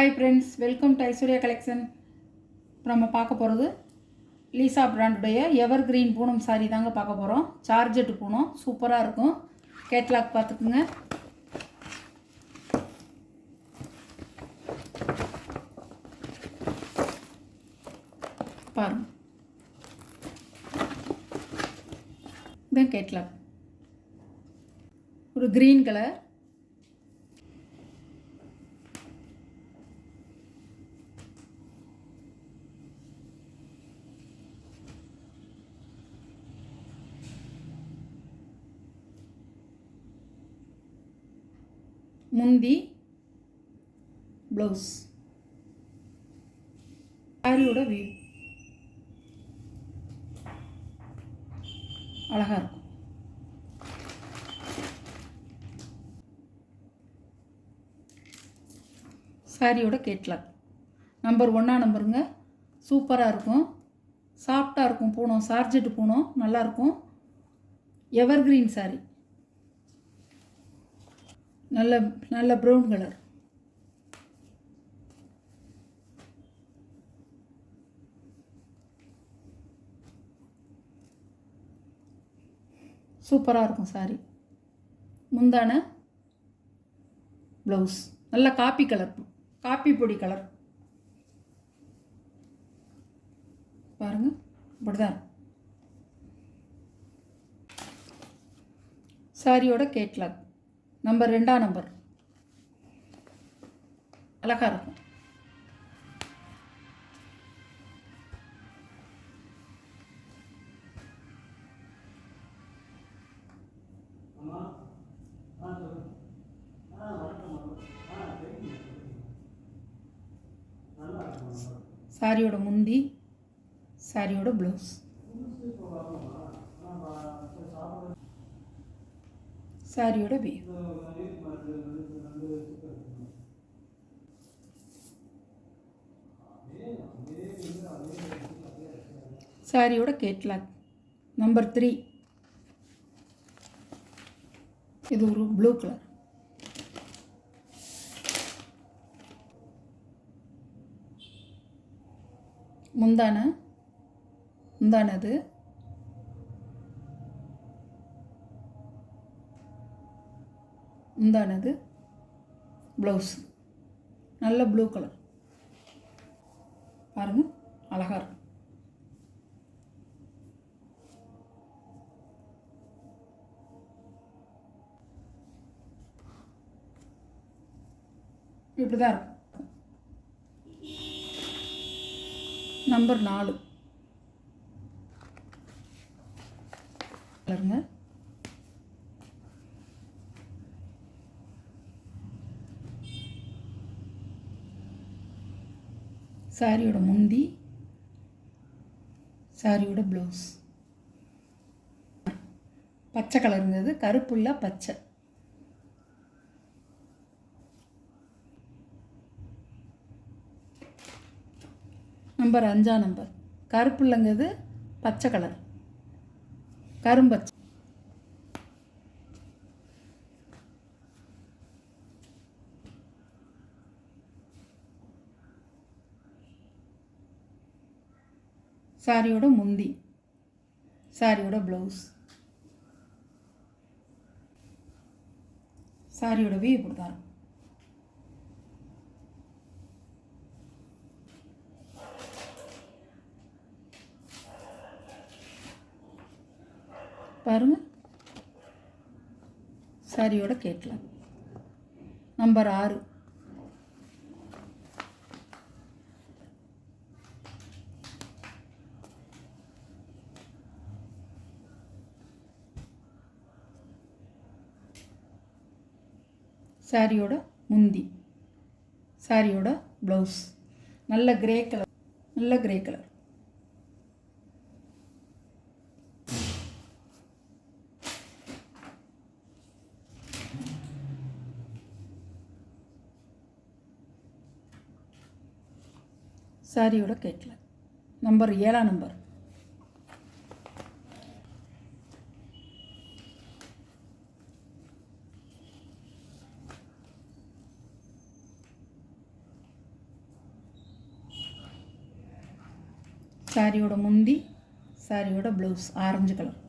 Hi friends, welcome to Aishwarya collection. இப்போ நம்ம பார்க்க போகிறது லீசா பிராண்டுடைய எவர் கிரீன் பூனம் சாரீ தாங்க பார்க்க போகிறோம். சார்ஜெட்டு பூனம் சூப்பராக இருக்கும். கேட்லாக் பார்த்துக்குங்க. பாருங்க, இதுதான் கேட்லாக். ஒரு கிரீன் கலர், முந்தி, ப்ளவுஸ், சாரியோட வியூ அழகாக இருக்கும். சாரியோட கேட்லாக் நம்பர் 1 நம்பருங்க. சூப்பராக இருக்கும், சாஃப்டாக இருக்கும். பூனம் சார்ஜெட்டு பூனம் நல்லாயிருக்கும். எவர் கிரீன் சாரி, நல்ல நல்ல ப்ரௌன் கலர். சூப்பராக இருக்கும் சாரி. முந்தான, ப்ளவுஸ் நல்ல காப்பி கலர், காப்பி பொடி கலர். பாருங்க, இப்படிதான் சாரியோட கேட்லாக் நம்பர் 2 நம்பர். அழகாக இருக்கும். சாரியோட முந்தி, சாரியோட ப்ளவுஸ், சாரியோட வியூ. சாரியோட கேட்லாக் நம்பர் 3. இது ஒரு ப்ளூ கலர். முந்தானது ப்ளவுஸ் நல்ல ப்ளூ கலர். பாருங்க, அழகாக இருக்கும். இப்படி தான் இருக்கும். நம்பர் 4 கலருங்க. சாரியோட முந்தி, சாரியோட ப்ளவுஸ் பச்சை கலருங்கிறது, கருப்புள்ள பச்சை. Number 5 number. கருப்புள்ளங்கிறது பச்சை கலர், கரும்பச்சை. சாரியோட முந்தி, சாரியோட ப்ளவுஸ், சாரியோட வியூ இப்படி தான் இருக்கும். பாருங்க, சாரியோட கேட்லாக் நம்பர் 6. சாரியோட முந்தி, சாரியோட ப்ளவுஸ் நல்ல கிரே கலர், நல்ல கிரே கலர். சாரியோட கேட்லாக் நம்பர் 7 நம்பர். சாரியோட முந்தி, சாரியோட ப்ளவுஸ் ஆரஞ்சு கலர்,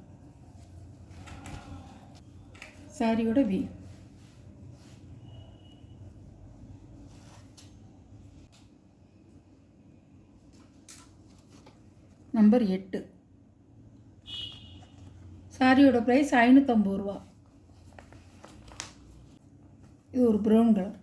சாரியோட வீவ். நம்பர் 8. சாரியோட ப்ரைஸ் 550 ரூபா. இது ஒரு ப்ரௌன் கலர்.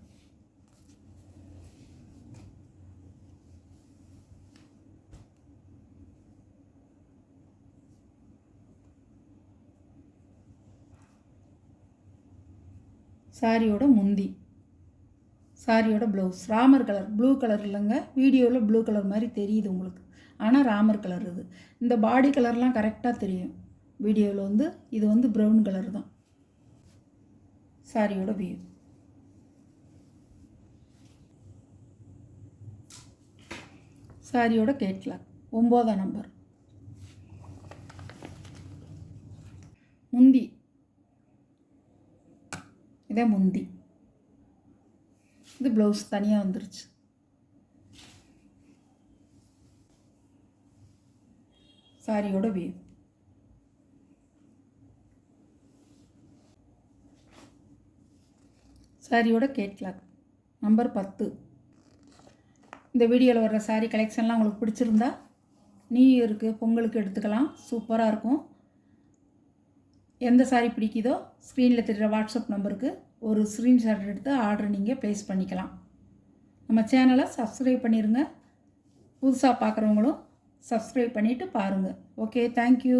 சாரியோட முந்தி, சாரியோட blouse Ramar colour, blue colour இல்லைங்க, வீடியோவில் ப்ளூ கலர் மாதிரி தெரியுது உங்களுக்கு, ஆனால் ராமர் கலர் இது. இந்த பாடி கலர்லாம் கரெக்டாக தெரியும் வீடியோவில் வந்து. இது வந்து ப்ரௌன் கலர் தான். சாரியோட வியூ. சாரியோட கேட்லாக் 9ஆம் நம்பர். முந்தி, இதே முந்தி. இது ப்ளவுஸ் தனியாக வந்துருச்சு. சாரியோட வியூ. சாரியோட கேட்லாக் நம்பர் 10. இந்த வீடியோவில் வர்ற சாரீ கலெக்ஷன்லாம் உங்களுக்கு பிடிச்சிருந்தா நியூ இயருக்கு, பொங்கலுக்கு எடுத்துக்கலாம். சூப்பராக இருக்கும். எந்த சாரீ பிடிக்குதோ ஸ்க்ரீனில் தெரிகிற வாட்ஸ்அப் நம்பருக்கு ஒரு ஸ்க்ரீன்ஷாட் எடுத்து ஆர்டர் நீங்கள் ப்ளேஸ் பண்ணிக்கலாம். நம்ம சேனலை சப்ஸ்கிரைப் பண்ணிடுங்க. புதுசாக பார்க்குறவங்களும் சப்ஸ்கிரைப் பண்ணிவிட்டு பாருங்கள். Okay, thank you.